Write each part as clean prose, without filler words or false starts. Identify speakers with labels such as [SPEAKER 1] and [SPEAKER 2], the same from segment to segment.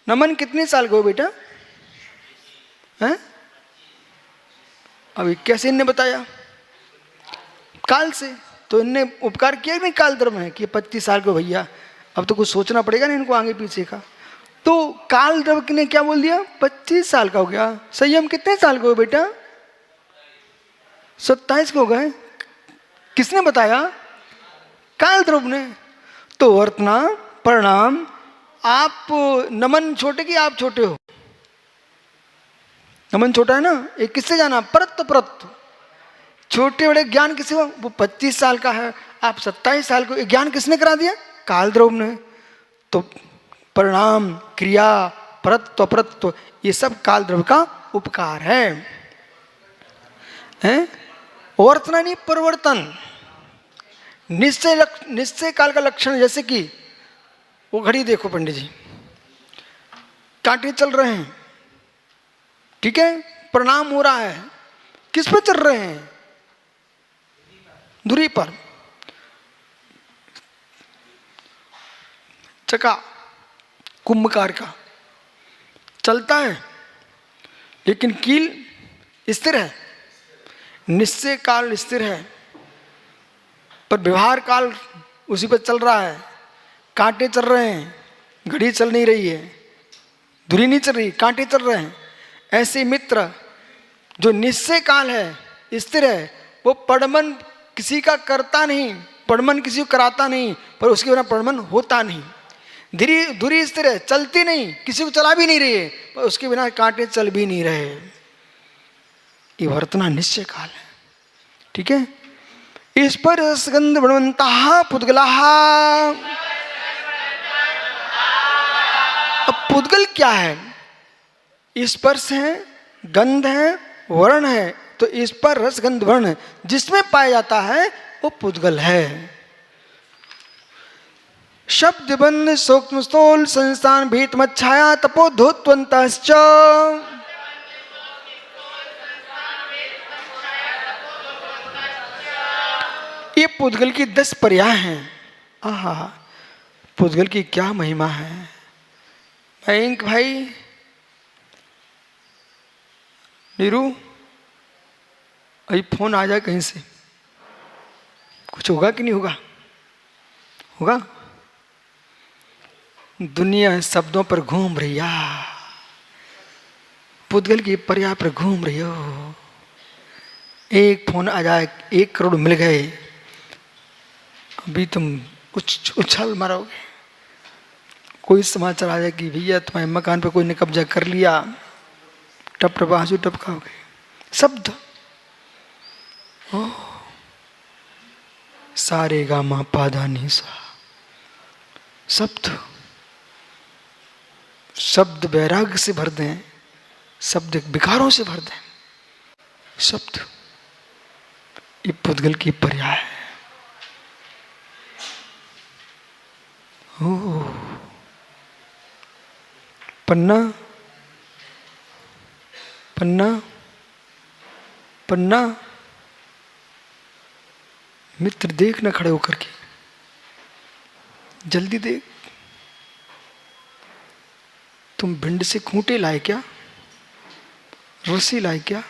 [SPEAKER 1] नमन कितने साल के हो बेटा? हैं? अभी कैसे इनने बताया? काल से। तो इनने उपकार किया नहीं काल धर्म में कि 25 साल के हो भैया, अब तो कुछ सोचना पड़ेगा ना इनको आगे पीछे का। तो काल द्रव ने क्या बोल दिया? 25 साल का हो गया। संयम कितने साल के हो बेटा? 27 के हो गए। किसने बताया? काल द्रव ने। तो वर्तना परिणाम, आप नमन छोटे कि आप छोटे हो? नमन छोटा है ना। एक किससे जाना? परत परत। छोटे बड़े ज्ञान किसे हो? वो 25 साल का है, आप 27 साल को। ज्ञान किसने करा दिया? काल द्रव ने। तो परिणाम, क्रिया, परत्व अपरत्व, ये सब काल द्रव का उपकार है, हैं? वर्तना नहीं, परिवर्तन। निश्चय काल का लक्षण, जैसे कि वो घड़ी देखो पंडित जी, कांटे चल रहे हैं, ठीक है, परिणाम हो रहा है, किस पर चल रहे हैं? दूरी पर। चका कुंभकार का चलता है, लेकिन कील स्थिर है। निश्चय काल स्थिर है, पर व्यवहार काल उसी पर चल रहा है। कांटे चल रहे हैं, घड़ी चल नहीं रही है, धुरी नहीं चल रही, कांटे चल रहे हैं। ऐसे मित्र, जो निश्चय काल है, स्थिर है, वो पड़मन किसी का करता नहीं, पड़मन किसी को कराता नहीं, पर उसके बिना पड़मन होता नहीं। धुरी स्थिर है, चलती नहीं, किसी को चला भी नहीं रही है, पर उसके बिना कांटे चल भी नहीं रहे। ये वर्तना निश्चय काल है, ठीक है। इस पर रसगंध बणवंता पुद्गला। अब पुद्गल क्या है? स्पर्श है, गंध है, वर्ण है। तो इस पर रसगंध वर्ण जिसमें पाया जाता है वो पुद्गल है। शब्द बंध सूक्ष्म स्थूल संस्थान भीत मच्छाया तपोधोत्वंतश्च। ये पुद्गल की 10 पर्याय हैं। आहा, पुद्गल की क्या महिमा है। मयंक भाई, नीरू, अभी फोन आ जाए कहीं से, कुछ होगा कि नहीं होगा? होगा। दुनिया शब्दों पर घूम रही है, पुद्गल की पर्याय पर घूम रही हो। एक फोन आ जाए, 1 करोड़ मिल गए, अभी तुम उछल मारोगे। कोई समाचार आ जाए कि भैया तुम्हारे मकान पर कोई ने कब्जा कर लिया, टप टप आंसू टपकाओगे। शब्द, सारे गा मा पा धा नी सा। शब्द, शब्द वैराग्य से भर दें, शब्द विकारों से भर दें। शब्द, ये पुद्गल की पर्याय है। पन्ना पन्ना पन्ना, मित्र देख ना खड़े होकर के, जल्दी देख। तुम भिंड से खूंटे लाए क्या? रस्सी लाए क्या?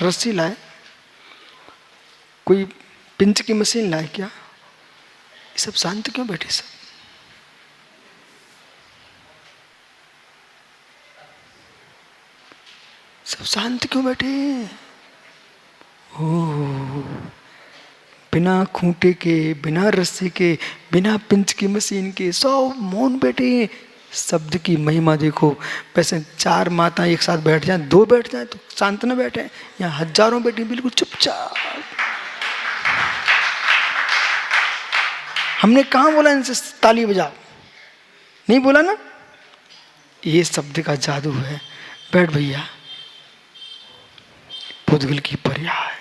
[SPEAKER 1] रस्सी लाए? कोई पिंच की मशीन लाए क्या? ये सब शांत क्यों बैठे? सब शांत क्यों बैठे? बिना खूंटे के, बिना रस्सी के, बिना पिंच की मशीन के सब मौन बैठे। शब्द की महिमा देखो। वैसे 4 माता एक साथ बैठ जाए, 2 बैठ जाए तो शांत न बैठे, यहाँ हजारों बैठी बिल्कुल चुपचाप। हमने कहाँ बोला इनसे ताली बजाओ? नहीं बोला ना। ये शब्द का जादू है। बैठ भैया, पुद्गल की पर्याय।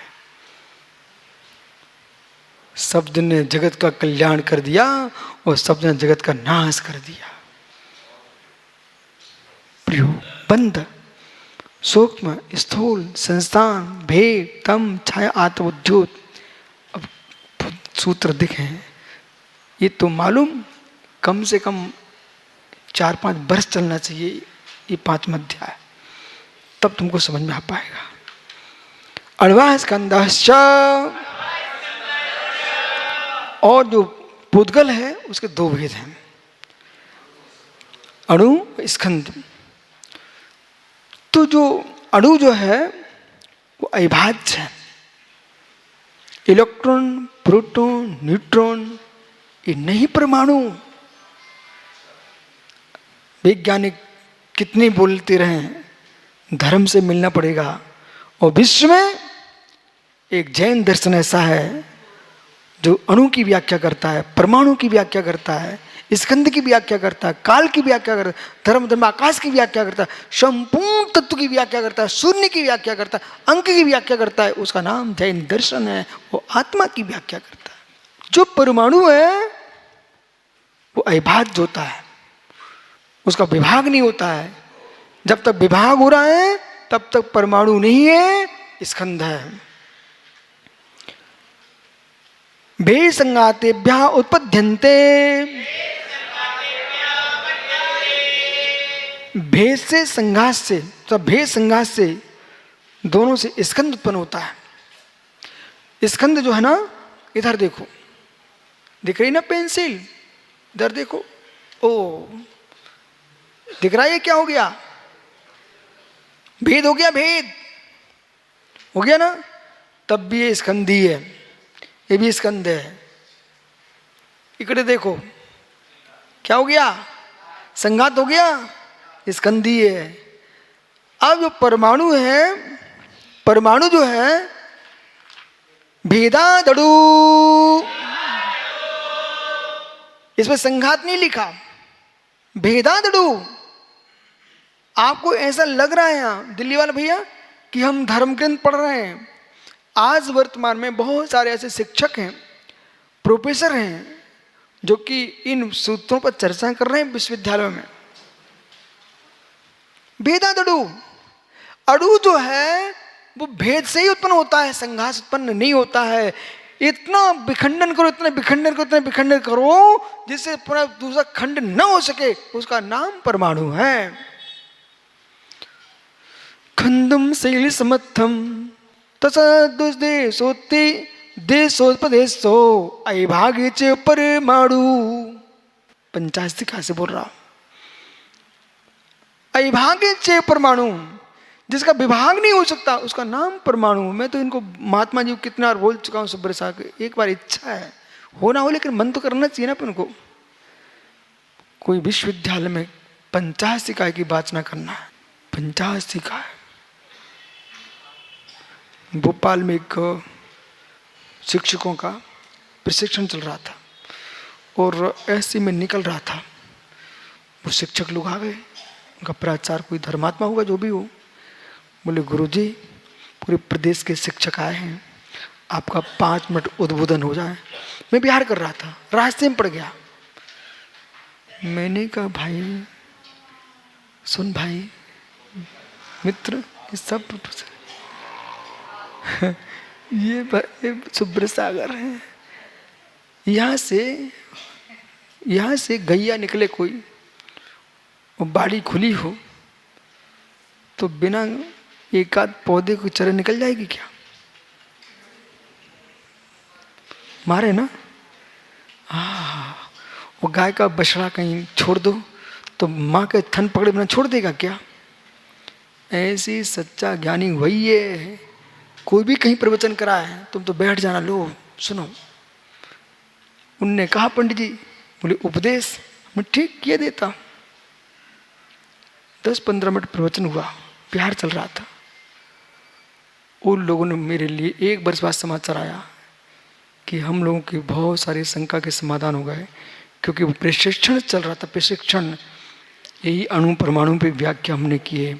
[SPEAKER 1] शब्द ने जगत का कल्याण कर दिया और शब्द ने जगत का नाश कर दिया। प्रियो, बंध, सूक्ष्म स्थूल संस्थान भेद तम छाया आत्मोद्योत। अब सूत्र दिखे, ये तो मालूम कम से कम 4-5 वर्ष चलना चाहिए ये 5वां अध्याय, तब तुमको समझ में आ पाएगा। अण्वा स्कंदश्च, और जो पुद्गल है उसके 2 भेद हैं, अणु स्कंद। तो जो अणु जो है वो अविभाज्य है। इलेक्ट्रॉन, प्रोटॉन, न्यूट्रॉन, ये नहीं परमाणु। वैज्ञानिक कितने बोलते रहे, धर्म से मिलना पड़ेगा। और विश्व में एक जैन दर्शन ऐसा है जो अणु की व्याख्या करता है, परमाणु की व्याख्या करता है, स्कंद की व्याख्या करता है, काल की व्याख्या करता है, धर्म धर्म आकाश की व्याख्या करता है, संपूर्ण तत्व की व्याख्या करता है, शून्य की व्याख्या करता है, अंक की व्याख्या करता है। उसका नाम जैन दर्शन है। वो आत्मा की व्याख्या करता है। जो परमाणु है वो अविभाज्य होता है, उसका विभाग नहीं होता है। जब तक विभाग हो रहा है तब तक परमाणु नहीं है, स्कंद है। भेद संगातेभ्यः उत्पद्यन्ते, भेद से संघात से, तो भेद संघात से दोनों से स्कंद उत्पन्न होता है। स्कंद जो है ना, इधर देखो, दिख रही ना पेंसिल, इधर देखो, ओ दिख रहा है, ये क्या हो गया? भेद हो गया, भेद हो गया ना। तब भी ये स्कंदी है, ये भी स्कंद है। इकड़े देखो, क्या हो गया? संघात हो गया, स्कंदी है। अब जो परमाणु है, परमाणु जो है भेदादड़ु, इसमें संघात नहीं लिखा, भेदादड़ु। आपको ऐसा लग रहा है यहाँ दिल्ली वाले भैया कि हम धर्म ग्रंथ पढ़ रहे हैं। आज वर्तमान में बहुत सारे ऐसे शिक्षक हैं, प्रोफेसर हैं, जो कि इन सूत्रों पर चर्चा कर रहे हैं विश्वविद्यालयों में। भेदादड़ु, अड़ु जो है वो भेद से ही उत्पन्न होता है, संघात उत्पन्न नहीं होता है। इतना विखंडन करो, इतना विखंडन करो, इतना विखंडन करो जिससे पूरा दूसरा खंड न हो सके, उसका नाम परमाणु है। खंडम शैल समर्थम तसदुदेशोत्ति देशोपदेशो अविभागे च परमाणु। पंचास्तिका से बोल रहा हूं। अविभागे च परमाणु, जिसका विभाग नहीं हो सकता उसका नाम परमाणु। मैं तो इनको महात्मा जी को कितना बार बोल चुका हूं, सुब्र साहब, एक बार इच्छा है हो ना हो, लेकिन मन तो करना चाहिए ना अपन को। कोई विश्वविद्यालय में 50 इकाई की बात ना करना है। 50 इकाई। भोपाल में एक शिक्षकों का प्रशिक्षण चल रहा था और ऐसे में निकल रहा था। वो शिक्षक लोग आ गए, उनका प्राचार्य कोई धर्मात्मा होगा जो भी हो, बोले गुरुजी पूरे प्रदेश के शिक्षक आए हैं, आपका 5 मिनट उद्बोधन हो जाए। मैं बिहार कर रहा था, रास्ते में पड़ गया। मैंने कहा भाई सुन भाई मित्र, ये सब ये शुभ्र सागर है। यहाँ से गैया निकले कोई और बाड़ी खुली हो तो बिना एक आध पौधे को चरे निकल जाएगी क्या? मारे ना। वो गाय का बछड़ा कहीं छोड़ दो तो माँ के थन पकड़े बिना छोड़ देगा क्या? ऐसी सच्चा ज्ञानी वही है। कोई भी कहीं प्रवचन करा है, तुम तो बैठ जाना, लो सुनो। उनने कहा पंडित जी, बोले उपदेश मैं ठीक किए देता। 10-15 मिनट प्रवचन हुआ, बिहार चल रहा था। उन लोगों ने मेरे लिए 1 वर्ष बाद समाचार आया कि हम लोगों की बहुत सारी शंका के समाधान हो गए, क्योंकि वो प्रशिक्षण चल रहा था। प्रशिक्षण यही अणु परमाणु पे व्याख्या हमने किए।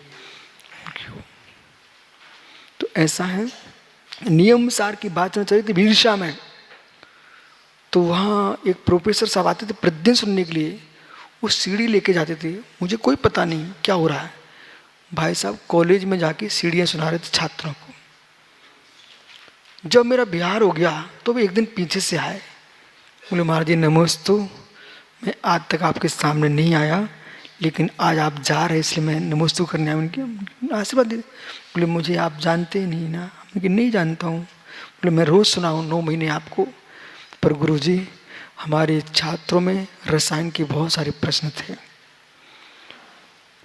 [SPEAKER 1] तो ऐसा है, नियम सार की बात चल रही थी विदिशा में। तो वहाँ एक प्रोफेसर साहब आते थे प्रद्यन सुनने के लिए। वो सीढ़ी लेके जाते थे, मुझे कोई पता नहीं क्या हो रहा है। भाई साहब कॉलेज में जाके सीढ़ियाँ सुना रहे थे छात्रों को। जब मेरा बिहार हो गया तो वो एक दिन पीछे से आए, बोले महाराज जी नमस्ते, मैं आज तक आपके सामने नहीं आया, लेकिन आज आप जा रहे इसलिए मैं नमोस्तु करने आया। उनकी आशीर्वाद दे। बोले मुझे आप जानते नहीं ना। लेकिन नहीं जानता हूँ। बोले मैं रोज़ सुना हूँ 9 महीने आपको, पर गुरुजी हमारे छात्रों में रसायन के बहुत सारे प्रश्न थे,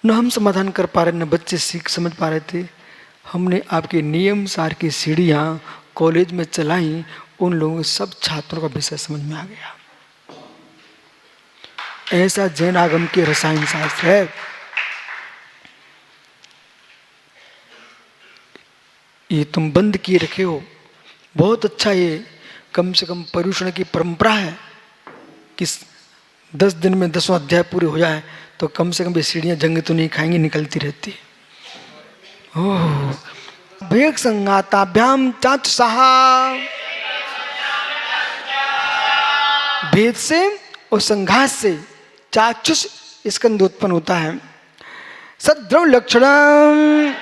[SPEAKER 1] न हम समाधान कर पा रहे, न बच्चे सीख समझ पा रहे थे। हमने आपके नियम सार की सीढ़ियाँ कॉलेज में चलाई, उन लोगों के सब छात्रों का विषय समझ में आ गया। ऐसा जैन आगम के रसायन शास्त्र है। ये तुम बंद किए रखे हो, बहुत अच्छा। ये कम से कम पर्युषण की परंपरा है कि 10 दिन में 10वां अध्याय पूरे हो जाए तो कम से कम ये सीढ़ियां जंग तो नहीं खाएंगी, निकलती रहती। ओह, भेक संगाताभ्याम चाचुषा, भेद से और संघात से चाचुष स्कंद उत्पन्न होता है। सद्रव लक्षणम,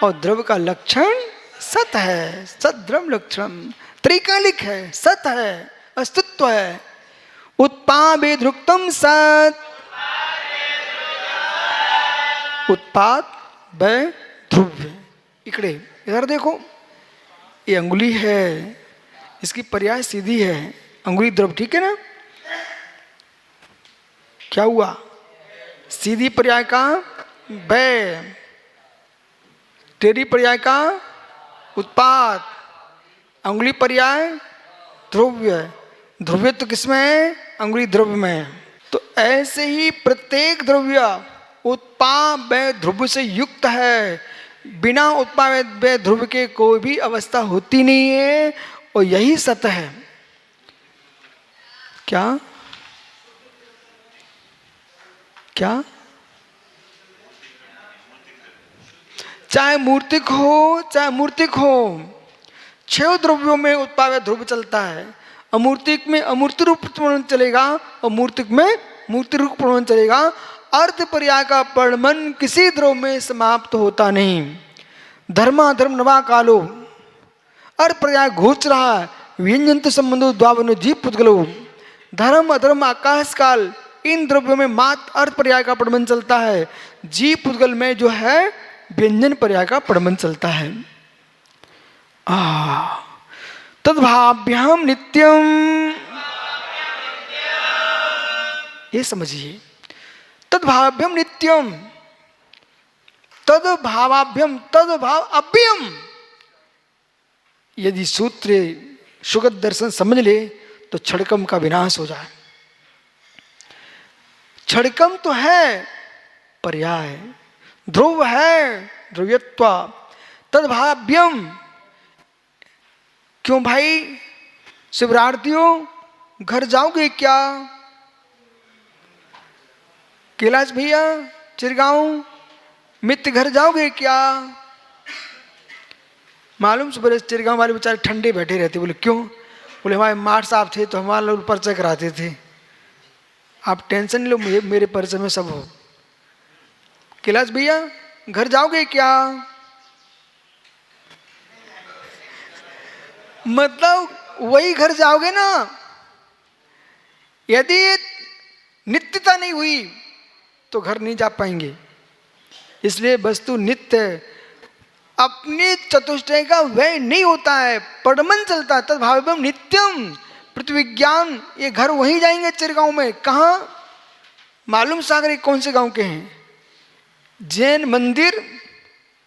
[SPEAKER 1] और द्रव का लक्षण सत है। सद्रव लक्षणम त्रिकालिक है, सत है, अस्तित्व है। उत्पादेद्रुक्तम सत, उत्पाद व ध्रुव। इकड़े इधर देखो, ये अंगुली है, इसकी पर्याय सीधी है, अंगुली द्रव, ठीक है ना। क्या हुआ? सीधी पर्याय का व, टेढ़ी पर्याय का उत्पाद, अंगुली पर्याय ध्रुव्य। ध्रुव्य तो किसमें है? अंगुली द्रव्य में। तो ऐसे ही प्रत्येक द्रव्य उत्पाद व ध्रुव से युक्त है। बिना उत्पाद व ध्रुव के कोई भी अवस्था होती नहीं है, और यही सत्य है। क्या क्या? चाहे मूर्तिक हो, चाहे मूर्तिक हो, 6 द्रव्यों में उत्पाद व ध्रुव चलता है। अमूर्तिक में अमूर्ति रूप प्रमाण चलेगा, और मूर्तिक में मूर्ति रूप प्रमाण चलेगा। अर्थ पर्याय का प्रमाण किसी द्रव्य में समाप्त होता नहीं। धर्माधर्म नवा कालो, अर्थ पर्याय घोच रहा है। व्यंजन संबंधो द्वावनो जीव पुद्गलो। धर्म अधर्म आकाश काल, इन द्रव्यों में मात्र अर्थ पर्याय का प्रमाण चलता है। जीव पुद्गल में जो है व्यंजन पर्याय का प्रमाण चलता है। तद्भाव्याम नित्यम, ये समझिए। तद्भाव्यम नित्यम, तद्भावाभ्यम, तद्भाव अभ्यम। यदि सूत्र सुगत दर्शन समझ ले तो छड़कम का विनाश हो जाए। छड़कम तो है पर्याय, ध्रुव है ध्रुवत्व, तद्भाव्यम। क्यों भाई शिवरार्थियों, घर जाओगे क्या? कैलाश भैया चिरगांव मित्र घर जाओगे क्या? मालूम सुबह चिरगांव वाले बेचारे ठंडे बैठे रहते। बोले क्यों? बोले हमारे मार साहब थे तो हमारे लोग परिचय कराते थे। आप टेंशन लो, मेरे परिचय में सब हो। कैलाश भैया घर जाओगे क्या? मतलब वही घर जाओगे ना। यदि नित्यता नहीं हुई तो घर नहीं जा पाएंगे। इसलिए वस्तु नित्य, अपनी चतुष्टय का व्यय नहीं होता है, परमन चलता है। तद्भाव्यम नित्यम, पृथ्वीज्ञान, ये घर वहीं जाएंगे चिरगांव में। कहाँ मालूम? सागर कौन से गांव के हैं? जैन मंदिर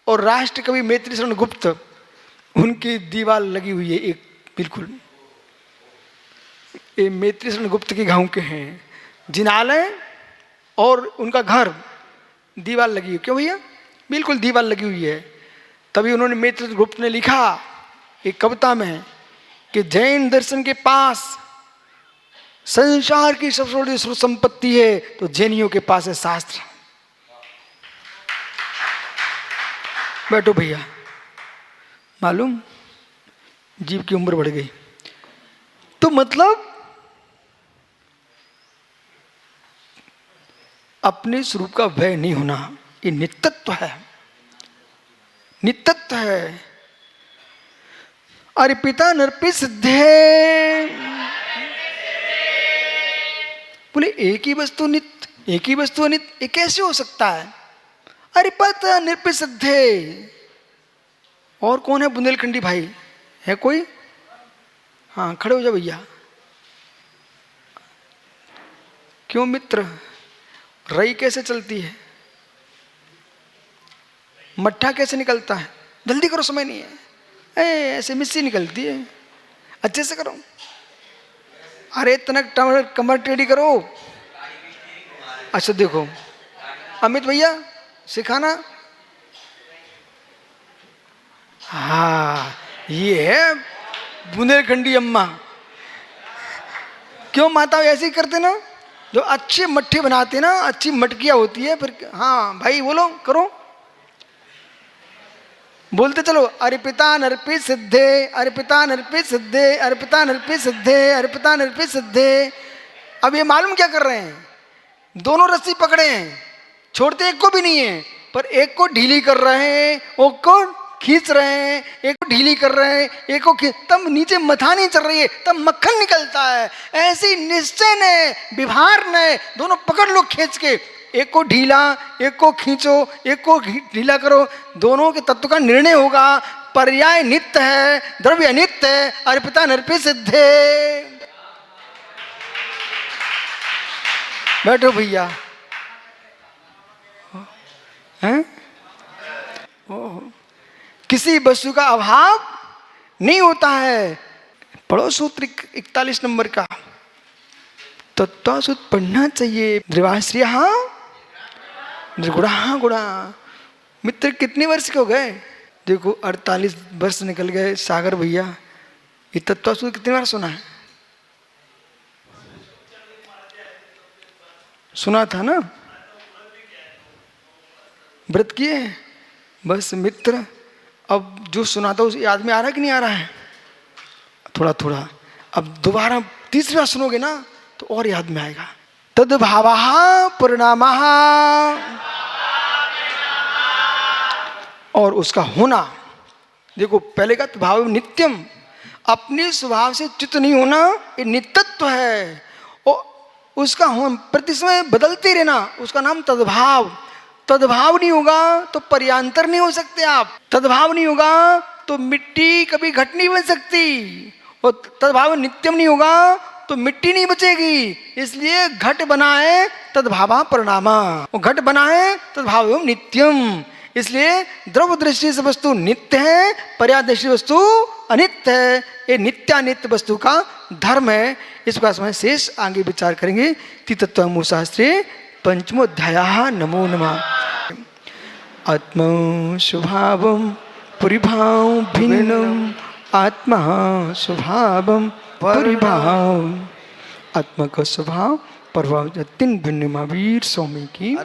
[SPEAKER 1] और राष्ट्र कवि मैत्री शरण गुप्त, उनकी दीवार लगी हुई है एक, बिल्कुल ये मैत्री शरण गुप्त के गांव के हैं। जिनालय और उनका घर, दीवार लगी हुई। क्यों भैया? बिल्कुल दीवार लगी हुई है। तभी उन्होंने मैत्री गुप्त ने लिखा एक कविता में कि जैन दर्शन के पास संसार की सबसे बड़ी स्रोत संपत्ति है तो जैनियों के पास है शास्त्र। बैठो भैया। मालूम जीव की उम्र बढ़ गई। तो मतलब अपने स्वरूप का भय नहीं होना, ये नित्यत्व है, नित्यत्व है। अर्पिता नर्पि सिद्धे, बोले एक ही वस्तु नित्य, एक ही वस्तु अनित्य, ये कैसे हो सकता है? अरिपत निरपिसिद्धे। और कौन है बुंदेलखंडी भाई? है कोई? हाँ खड़े हो जाओ भैया। क्यों मित्र, रई कैसे चलती है? मट्ठा कैसे निकलता है? जल्दी करो, समय नहीं है। ऐसे मिस्सी निकलती है, अच्छे से करो। अरे तनक कमर टेढ़ी करो। अच्छा देखो अमित भैया सिखाना। हाँ ये है बुंदेलखंडी अम्मा। क्यों माता ऐसे ही करते ना, जो अच्छे मट्ठे बनाते ना, अच्छी मटकियां होती है फिर। हाँ भाई बोलो, करो, बोलते चलो। अर्पिता नर्पित सिद्धे, अर्पिता नर्पित सिद्धे, अर्पिता नर्पित सिद्धे, अर्पिता नर्पित सिद्धे। अब ये मालूम क्या कर रहे हैं? दोनों रस्सी पकड़े हैं, छोड़ते एक को भी नहीं है, पर एक को ढीली कर रहे हैं, एक को खींच रहे हैं, एक को ढीली कर रहे हैं, एक को तब नीचे मथानी चल रही है, तब मक्खन निकलता है। ऐसी निश्चय ने, विभार ने, दोनों पकड़ लो खींच के, एक को ढीला, एक को खींचो, एक को ढीला करो, दोनों के तत्व का निर्णय होगा। पर्याय नित्य है, द्रव्य अनित्य है। अर्पिता नर्पित सिद्धे। बैठो भैया। हैं? किसी वस्तु का अभाव नहीं होता है। पढ़ो सूत्र 41 नंबर का। तत्वासुत पढ़ना चाहिए। द्विवाश्रिय निर्गुणा गुणा। मित्र कितने वर्ष के हो गए? देखो 48 वर्ष निकल गए। सागर भैया ये तत्वासुत कितनी बार सुना है? सुना था ना? व्रत किए? बस मित्र अब जो सुना था उस याद में आ रहा है कि नहीं आ रहा है? थोड़ा थोड़ा। अब दोबारा तीसरी बार सुनोगे ना तो और याद में आएगा। तद्भावः परिणामः, और उसका होना। देखो पहले का भाव नित्यम, अपने स्वभाव से चित्त नहीं होना, ये नित्यत्व है। और उसका होना प्रति समय बदलते रहना, उसका नाम तद्भाव। तद्भाव नहीं होगा तो पर्यांतर नहीं हो सकते आप। तद्भाव नहीं होगा तो मिट्टी कभी घट नहीं बन सकती, और तद्भाव नित्यम नहीं होगा तो मिट्टी नहीं बचेगी। इसलिए घट बना है तद्भावा परिणामा, और घट बना है तद्भाव एवं नित्यम। इसलिए द्रव्य दृष्टि से वस्तु नित्य है, पर्याय दृष्टि वस्तु अनित्य है। ये नित्यानित्य वस्तु का धर्म है। इस प्रकार से शेष आगे विचार करेंगे। तत्त्वमूल शास्त्रे पंचमोध्यायः। नमो नमः। आत्मा स्वभावं परिभाव भिन्नम, आत्मा स्वभावं परिभाव। आत्मा का स्वभाव प्रभाव 3 भिन्न महावीर स्वामी की।